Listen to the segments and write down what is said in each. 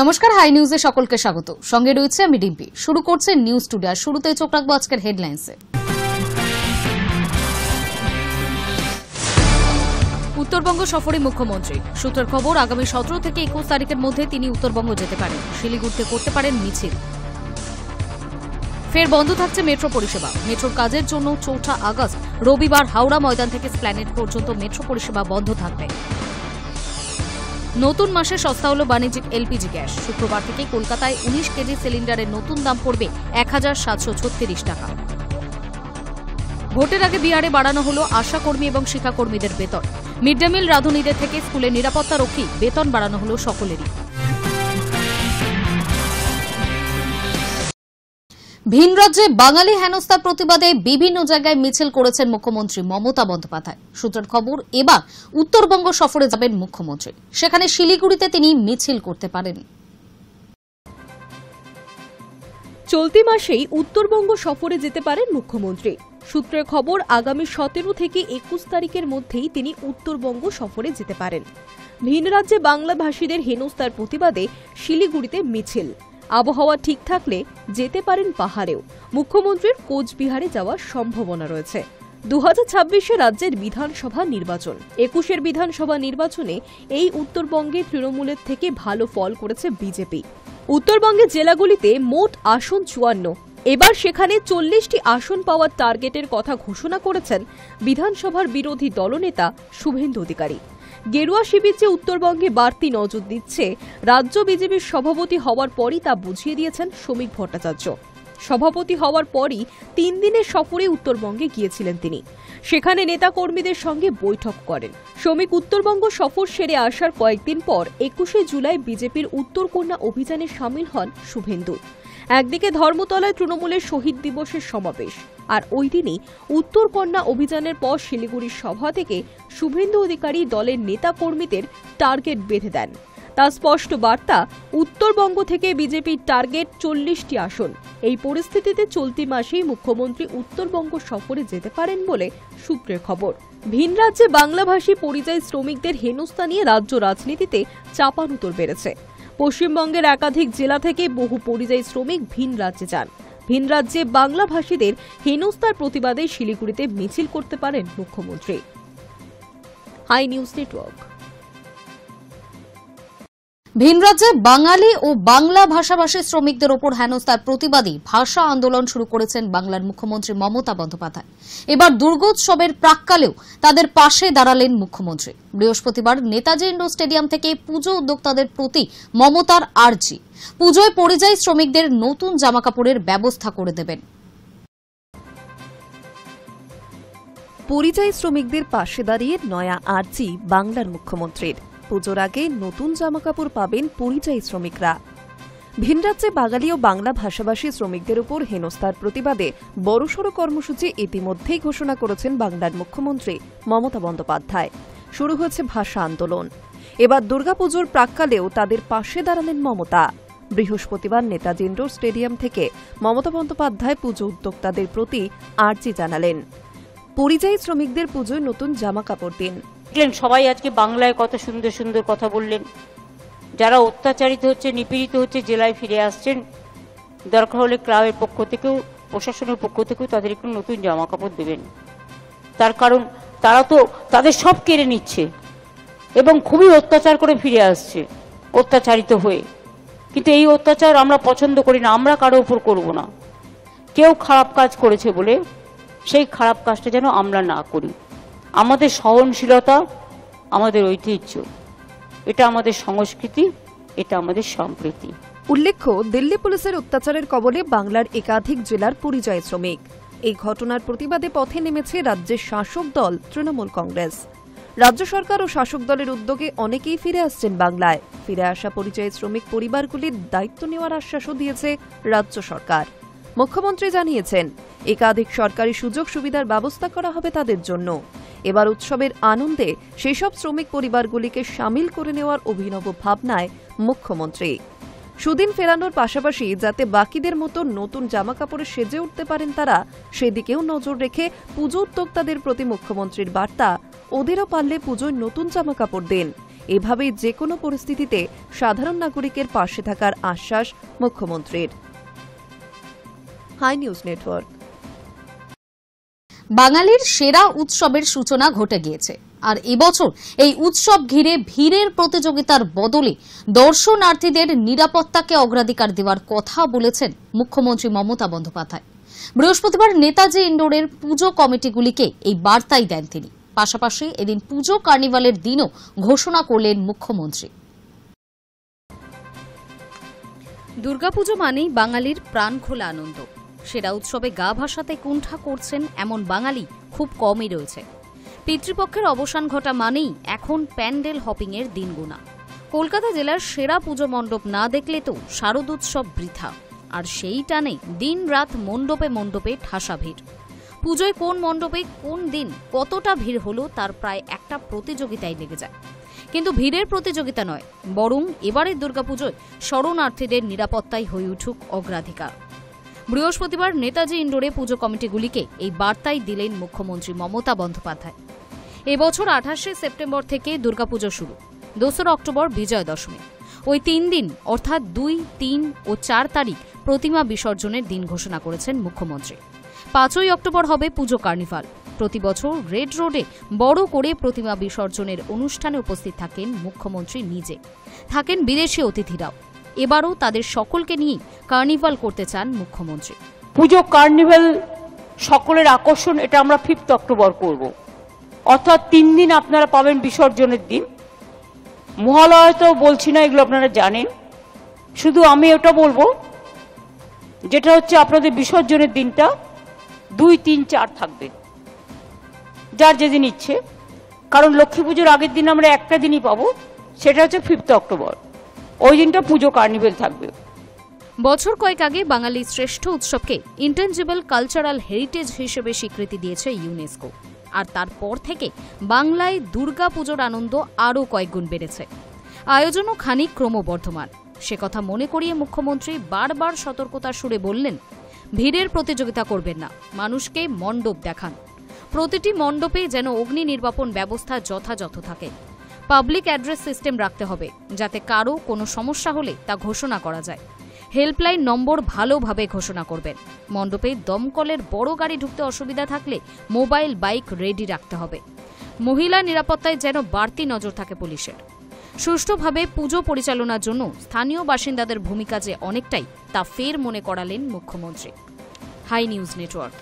নমস্কার, হাই নিউজে সকলকে স্বাগত। সঙ্গে রয়েছে আমি ডিম্পি। শুরু করছে নিউজ টুডে। আর শুরুতে চোখ রাখবো আজকের হেডলাইন্সে। উত্তরবঙ্গ সফরে মুখ্যমন্ত্রী। সূত্রের খবর, আগামী 17 থেকে 21 তারিখের মধ্যে তিনি উত্তরবঙ্গ যেতে পারেন। শিলিগুড়িতে করতে পারেন মিছিল। ফের বন্ধ থাকছে মেট্রো পরিষেবা। মেট্রোর কাজের জন্য 4 আগস্ট রবিবার হাওড়া ময়দান থেকে স্প্ল্যানেড পর্যন্ত মেট্রো পরিষেবা বন্ধ থাকবে। নতুন মাসে সস্তা হল বাণিজ্যিক এলপিজি গ্যাস। শুক্রবার থেকে কলকাতায় 19 কেজি সিলিন্ডারের নতুন দাম পড়বে 1736 টাকা। ভোটের আগে বিহারে বাড়ানো হল আশাকর্মী এবং শিক্ষাকর্মীদের বেতন। মিড ডে মিল রাঁধুনিদের থেকে স্কুলে নিরাপত্তা রক্ষী বেতন বাড়ানো হল সকলেরই। ভিন রাজ্যে বাঙালি হেনস্থার প্রতিবাদে বিভিন্ন জায়গায় মিছিল করেছেন মুখ্যমন্ত্রী মমতা বন্দ্যোপাধ্যায়। সূত্রের খবর, এবার উত্তরবঙ্গ সফরে যাবেন মুখ্যমন্ত্রী। সেখানে শিলিগুড়িতে তিনি মিছিল করতে পারেন। চলতি মাসেই উত্তরবঙ্গ সফরে যেতে পারেন মুখ্যমন্ত্রী। সূত্রের খবর, আগামী 17 থেকে 21 তারিখের মধ্যেই তিনি উত্তরবঙ্গ সফরে যেতে পারেন। ভিন রাজ্যে বাংলাভাষীদের হেনস্থার প্রতিবাদে শিলিগুড়িতে মিছিল। আবহাওয়া ঠিক থাকলে যেতে পারেন পাহাড়েও। মুখ্যমন্ত্রীর কোচবিহারে যাওয়ার সম্ভাবনা রয়েছে। 2026 রাজ্যের বিধানসভা নির্বাচন। 21 বিধানসভা নির্বাচনে এই উত্তরবঙ্গে তৃণমূলের থেকে ভালো ফল করেছে বিজেপি। উত্তরবঙ্গের জেলাগুলিতে মোট আসন 54। এবার সেখানে 40টি আসন পাওয়ার টার্গেটের কথা ঘোষণা করেছেন বিধানসভার বিরোধী দলনেতা শুভেন্দু অধিকারী। গেরুয়া শিবির যে উত্তরবঙ্গে বাড়তি নজর দিচ্ছে, রাজ্য বিজেপির সভাপতি হওয়ার পরই তা বুঝিয়ে দিয়েছেন শ্রমিক ভট্টাচার্য। সভাপতি হওয়ার পরই 3 দিনের সফরে উত্তরবঙ্গে গিয়েছিলেন তিনি। সেখানে নেতাকর্মীদের সঙ্গে বৈঠক করেন। শ্রমিক উত্তরবঙ্গ সফর সেরে আসার কয়েকদিন পর 21 জুলাই বিজেপির উত্তরকন্যা অভিযানে সামিল হন শুভেন্দু। একদিকে ধর্মতলায় তৃণমূলের শহীদ দিবসের সমাবেশ, আর ওই দিনই উত্তরকন্যা অভিযানের পর শিলিগুড়ির সভা থেকে শুভেন্দু অধিকারী দলের নেতাকর্মীদের টার্গেট বেঁধে দেন। তার স্পষ্ট বার্তা, উত্তরবঙ্গ থেকে বিজেপির টার্গেট 40টি আসন। এই পরিস্থিতিতে চলতি মাসেই মুখ্যমন্ত্রী উত্তরবঙ্গ সফরে যেতে পারেন বলে সূত্রের খবর। ভিন রাজ্যে বাংলাভাষী পরিযায়ী শ্রমিকদের হেনস্থা নিয়ে রাজ্য রাজনীতিতে চাপানুতর বেড়েছে। পশ্চিমবঙ্গের একাধিক জেলা থেকে বহু পরিযায়ী শ্রমিক ভিন রাজ্যে যান। ভিন রাজ্যে বাংলাভাষীদের হেনস্থার প্রতিবাদে শিলিগুড়িতে মিছিল করতে পারেন মুখ্যমন্ত্রী। Hi news network. ভিন রাজ্যে বাঙালি ও বাংলা ভাষাভাষী শ্রমিকদের ওপর হেনস্থার প্রতিবাদী ভাষা আন্দোলন শুরু করেছেন বাংলার মুখ্যমন্ত্রী মমতা বন্দ্যোপাধ্যায়। এবার দুর্গোৎসবের প্রাক্কালেও তাদের পাশে দাঁড়ালেন মুখ্যমন্ত্রী। বৃহস্পতিবার নেতাজি ইন্ডোর স্টেডিয়াম থেকে পুজো উদ্যোক্তাদের প্রতি মমতার আর্জি, পুজোয় পরিযায়ী শ্রমিকদের নতুন জামাকাপড়ের ব্যবস্থা করে দেবেন। পরিযায়ী শ্রমিকদের পাশে দাঁড়িয়ে নয়া আর্জি বাংলার মুখ্যমন্ত্রীর। পুজোর আগে নতুন জামাকাপড় পাবেন পরিযায়ী শ্রমিকরা। ভিন রাজ্যে বাঙালি ও বাংলা ভাষাভাষী শ্রমিকদের উপর হেনস্থার প্রতিবাদে বড়সড় কর্মসূচি ইতিমধ্যেই ঘোষণা করেছেন বাংলার মুখ্যমন্ত্রী মমতা বন্দ্যোপাধ্যায়। শুরু হয়েছে ভাষা আন্দোলন। এবার দুর্গাপুজোর প্রাক্কালেও তাদের পাশে দাঁড়ালেন মমতা। বৃহস্পতিবার নেতাজি ইন্ডোর স্টেডিয়াম থেকে মমতা বন্দ্যোপাধ্যায় পুজো উদ্যোক্তাদের প্রতি আর্জি জানালেন। পরিযায়ী শ্রমিকদের পুজোয় নতুন জামাকাপড় দিন। সবাই আজকে বাংলায় কত সুন্দর সুন্দর কথা বললেন। যারা অত্যাচারিত হচ্ছে, নিপীড়িত হচ্ছে, জেলায় ফিরে আসছেন, দরকার হলে ক্লাবের পক্ষ থেকেও, প্রশাসনের পক্ষ থেকেও তাদের একটু নতুন জামা কাপড় দেবেন। তার কারণ তারা তো তাদের সব কেড়ে নিচ্ছে এবং খুবই অত্যাচার করে ফিরে আসছে অত্যাচারিত হয়ে। কিন্তু এই অত্যাচার আমরা পছন্দ করি না, আমরা কারো উপর করব না। কেউ খারাপ কাজ করেছে বলে সেই খারাপ কাজটা যেন আমরা না করি। আমাদের সহনশীলতা, আমাদের ঐতিহ্য, এটা আমাদের সংস্কৃতি, এটা আমাদের সম্প্রীতি। উল্লেখ্য, দিল্লি পুলিশের অত্যাচারের কবলে বাংলার একাধিক জেলার পরিযায়ী শ্রমিক। এই ঘটনার প্রতিবাদে পথে নেমেছে রাজ্যের শাসক দল তৃণমূল কংগ্রেস। রাজ্য সরকার ও শাসক দলের উদ্যোগে অনেকেই ফিরে আসছেন বাংলায়। ফিরে আসা পরিযায়ী শ্রমিক পরিবারগুলির দায়িত্ব নেওয়ার আশ্বাসও দিয়েছে রাজ্য সরকার। মুখ্যমন্ত্রী জানিয়েছেন, একাধিক সরকারি সুযোগ সুবিধার ব্যবস্থা করা হবে তাদের জন্য। এবার উৎসবের আনন্দে সেসব শ্রমিক পরিবারগুলিকে সামিল করে নেওয়ার অভিনব ভাবনায় মুখ্যমন্ত্রী। সুদিন ফেরানোর পাশাপাশি যাতে বাকিদের মতো নতুন জামাকাপড়ে সেজে উঠতে পারেন তারা, সেদিকেও নজর রেখে পুজো উদ্যোক্তাদের প্রতি মুখ্যমন্ত্রীর বার্তা, ওদেরও পারলে পুজোয় নতুন জামাকাপড় দিন। এভাবেই যে কোনো পরিস্থিতিতে সাধারণ নাগরিকের পাশে থাকার আশ্বাস মুখ্যমন্ত্রীর। Hi news network. বাঙালির সেরা উৎসবের সূচনা ঘটে গিয়েছে, আর এবছর এই উৎসব ঘিরে ভিড়ের প্রতিযোগিতার বদলে দর্শনার্থীদের নিরাপত্তাকে অগ্রাধিকার দেওয়ার কথা বলেছেন মুখ্যমন্ত্রী মমতা বন্দ্যোপাধ্যায়। বৃহস্পতিবার নেতাজি ইন্ডোরের পুজো কমিটিগুলিকে এই বার্তাই দেন তিনি। পাশাপাশি এদিন পুজো কার্নিভালের দিনও ঘোষণা করলেন মুখ্যমন্ত্রী। দুর্গাপুজো মানেই বাঙালির প্রাণখোলা আনন্দ। সেরা উৎসবে গা ভাসাতে কুণ্ঠা করছেন এমন বাঙালি খুব কমই রয়েছে। পিতৃপক্ষের অবসান ঘটা মানেই এখন প্যান্ডেল হপিংয়ের দিন গোনা। কলকাতা জেলার সেরা পুজো মণ্ডপ না দেখলে তো শারদোৎসব বৃথা। আর সেই টানে দিন রাত মণ্ডপে মণ্ডপে ঠাসা ভিড়। পুজোয় কোন মণ্ডপে কোন দিন কতটা ভিড় হলো তার প্রায় একটা প্রতিযোগিতায় লেগে যায়। কিন্তু ভিড়ের প্রতিযোগিতা নয়, বরং এবারের দুর্গাপুজোয় শরণার্থীদের নিরাপত্তাই হয়ে উঠুক অগ্রাধিকার। বৃহস্পতিবার নেতাজি ইন্ডোরে পুজো কমিটিগুলিকে এই বার্তাই দিলেন মুখ্যমন্ত্রী মমতা বন্দ্যোপাধ্যায়। এবছর 28শে সেপ্টেম্বর থেকে দুর্গাপুজো শুরু, 2রা অক্টোবর বিজয়া দশমী। ওই 3 দিন অর্থাৎ 2, 3 ও 4 তারিখ প্রতিমা বিসর্জনের দিন ঘোষণা করেছেন মুখ্যমন্ত্রী। 5ই অক্টোবর হবে পুজো কার্নিভাল। প্রতি বছর রেড রোডে বড় করে প্রতিমা বিসর্জনের অনুষ্ঠানে উপস্থিত থাকেন মুখ্যমন্ত্রী নিজে, থাকেন বিদেশি অতিথিরাও। এবারও তাদের সকলকে নিয়ে কার্নিভাল করতে চান মুখ্যমন্ত্রী। পুজো কার্নিভাল সকলের আকর্ষণ, এটা আমরা 5 অক্টোবর করব। অর্থাৎ 3 দিন আপনারা পাবেন বিসর্জনের দিন। মহালয়া তো বলছি না, এগুলো আপনারা জানেন। শুধু আমি ওটা বলবো যেটা হচ্ছে আপনাদের বিসর্জনের দিনটা 2, 3, 4 থাকবে, যার যেদিন ইচ্ছে। কারণ লক্ষ্মী পুজোর আগের দিন আমরা একটা দিনই পাবো, সেটা হচ্ছে 5 অক্টোবর। ওই দিনটা পুজো কার্নিভাল থাকবে। বছর কয়েক আগে বাঙালির শ্রেষ্ঠ উৎসবকে ইন্টেঞ্জিবল কালচারাল হেরিটেজ হিসেবে স্বীকৃতি দিয়েছে ইউনেস্কো। আর তারপর থেকে বাংলায় দুর্গা পুজোর আনন্দ আরও কয়েকগুণ বেড়েছে। আয়োজনও খানিক ক্রমবর্ধমান। সে কথা মনে করিয়ে মুখ্যমন্ত্রী বারবার সতর্কতার সুরে বললেন, ভিড়ের প্রতিযোগিতা করবেন না, মানুষকে মণ্ডপ দেখান। প্রতিটি মণ্ডপে যেন অগ্নি নির্বাপন ব্যবস্থা যথাযথ থাকে। পাবলিক অ্যাড্রেস সিস্টেম রাখতে হবে, যাতে কারো কোনো সমস্যা হলে তা ঘোষণা করা যায়। হেল্পলাইন নম্বর ভালোভাবে ঘোষণা করবেন। মণ্ডপে দমকলের বড় গাড়ি ঢুকতে অসুবিধা থাকলে মোবাইল বাইক রেডি রাখতে হবে। মহিলা নিরাপত্তায় যেন বাড়তি নজর থাকে পুলিশের। সুষ্ঠুভাবে পুজো পরিচালনার জন্য স্থানীয় বাসিন্দাদের ভূমিকা যে অনেকটাই, তা ফের মনে করালেন মুখ্যমন্ত্রী। Hi news network.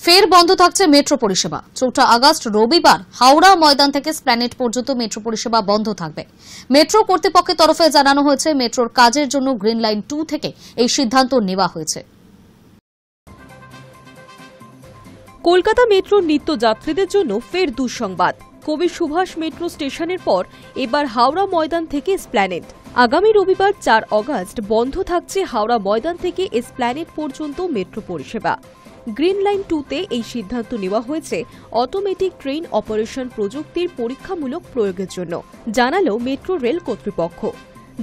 ফের বন্ধ থাকছে মেট্রো পরিষেবা। 4 আগস্ট রবিবার হাওড়া ময়দান থেকে স্প্ল্যানেড পর্যন্ত মেট্রো পরিষেবা বন্ধ থাকবে। মেট্রো কর্তৃপক্ষের তরফে জানানো হয়েছে, মেট্রোর কাজের জন্য গ্রিন লাইন 2 থেকে এই সিদ্ধান্ত নেওয়া হয়েছে। কলকাতা মেট্রোর নিত্যযাত্রীদের জন্য ফের দুঃসংবাদ। কবি সুভাষ মেট্রো স্টেশনের পর এবার হাওড়া ময়দান থেকে এসপ্ল্যানেড। আগামী রবিবার 4 আগস্ট বন্ধ থাকছে হাওড়া ময়দান থেকে এসপ্ল্যানেড পর্যন্ত মেট্রো পরিষেবা। গ্রিন লাইন 2তে এই সিদ্ধান্ত নেওয়া হয়েছে অটোমেটিক ট্রেন অপারেশন প্রযুক্তির পরীক্ষামূলক প্রয়োগের জন্য, জানালো মেট্রো রেল কর্তৃপক্ষ।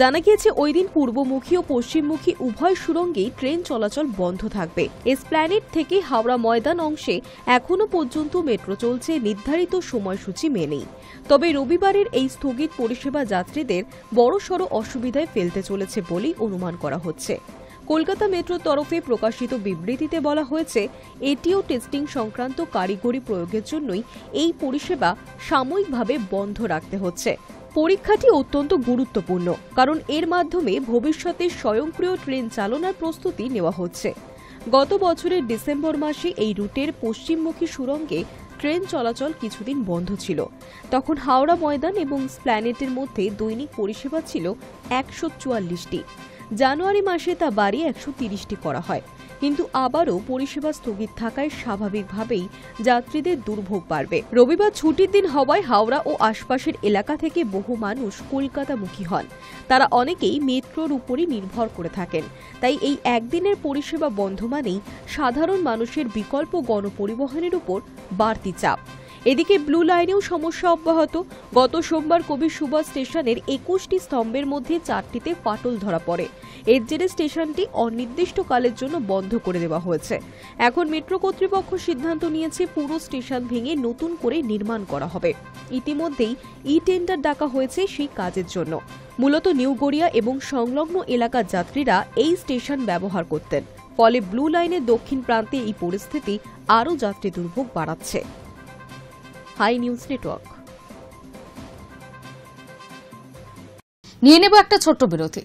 জানা গিয়েছে ওই দিন পূর্বমুখী ও পশ্চিমমুখী উভয় সুড়ঙ্গেই ট্রেন চলাচল বন্ধ থাকবে। এসপ্ল্যানেড থেকে হাওড়া ময়দান অংশে এখনও পর্যন্ত মেট্রো চলছে নির্ধারিত সময়সূচি মেনেই। তবে রবিবারের এই স্থগিত পরিষেবা যাত্রীদের বড়সড় অসুবিধায় ফেলতে চলেছে বলেই অনুমান করা হচ্ছে। কলকাতা মেট্রোর তরফে প্রকাশিত বিবৃতিতে বলা হয়েছে, এটিও টেস্টিং সংক্রান্ত কারিগরি প্রয়োগের জন্যই এই পরিষেবা সাময়িকভাবে বন্ধ রাখতে হচ্ছে। পরীক্ষাটি অত্যন্ত গুরুত্বপূর্ণ, কারণ এর মাধ্যমে ভবিষ্যতে স্বয়ংক্রিয় ট্রেন চালনার প্রস্তুতি নেওয়া হচ্ছে। গত বছরের ডিসেম্বর মাসে এই রুটের পশ্চিমমুখী সুড়ঙ্গে ট্রেন চলাচল কিছুদিন বন্ধ ছিল। তখন হাওড়া ময়দান এবং স্প্ল্যানেডের মধ্যে দৈনিক পরিষেবা ছিল 144টি। জানুয়ারি মাসে তা বাড়িয়ে 130টি করা হয়। কিন্তু আবারও পরিষেবা স্থগিত থাকায় স্বাভাবিকভাবেই যাত্রীদের দুর্ভোগ বাড়বে। রবিবার ছুটির দিন হওয়ায় হাওড়া ও আশপাশের এলাকা থেকে বহু মানুষ কলকাতামুখী হন। তারা অনেকেই মেট্রোর উপরই নির্ভর করে থাকেন। তাই এই একদিনের পরিষেবা বন্ধ মানেই সাধারণ মানুষের বিকল্প গণপরিবহনের উপর বাড়তি চাপ। এদিকে ব্লু লাইনেও সমস্যা অব্যাহত। গত সোমবার কবি সুভাষ স্টেশনের 21টি স্তম্ভের মধ্যে 4টিতে ফাটল ধরা পড়ে। এর জেরে স্টেশনটি অনির্দিষ্টকালের জন্য বন্ধ করে দেওয়া হয়েছে। এখন মেট্রো কর্তৃপক্ষ সিদ্ধান্ত নিয়েছে পুরো স্টেশন ভেঙে নতুন করে নির্মাণ করা হবে। ইতিমধ্যেই টেন্ডার ডাকা হয়েছে সেই কাজের জন্য। মূলত নিউ গড়িয়া এবং সংলগ্ন এলাকার যাত্রীরা এই স্টেশন ব্যবহার করতেন, ফলে ব্লু লাইনের দক্ষিণ প্রান্তে এই পরিস্থিতি আরও যাত্রী দুর্ভোগ বাড়াচ্ছে। Hi news network. নিয়ে নেব একটা ছোট্ট বিরতি।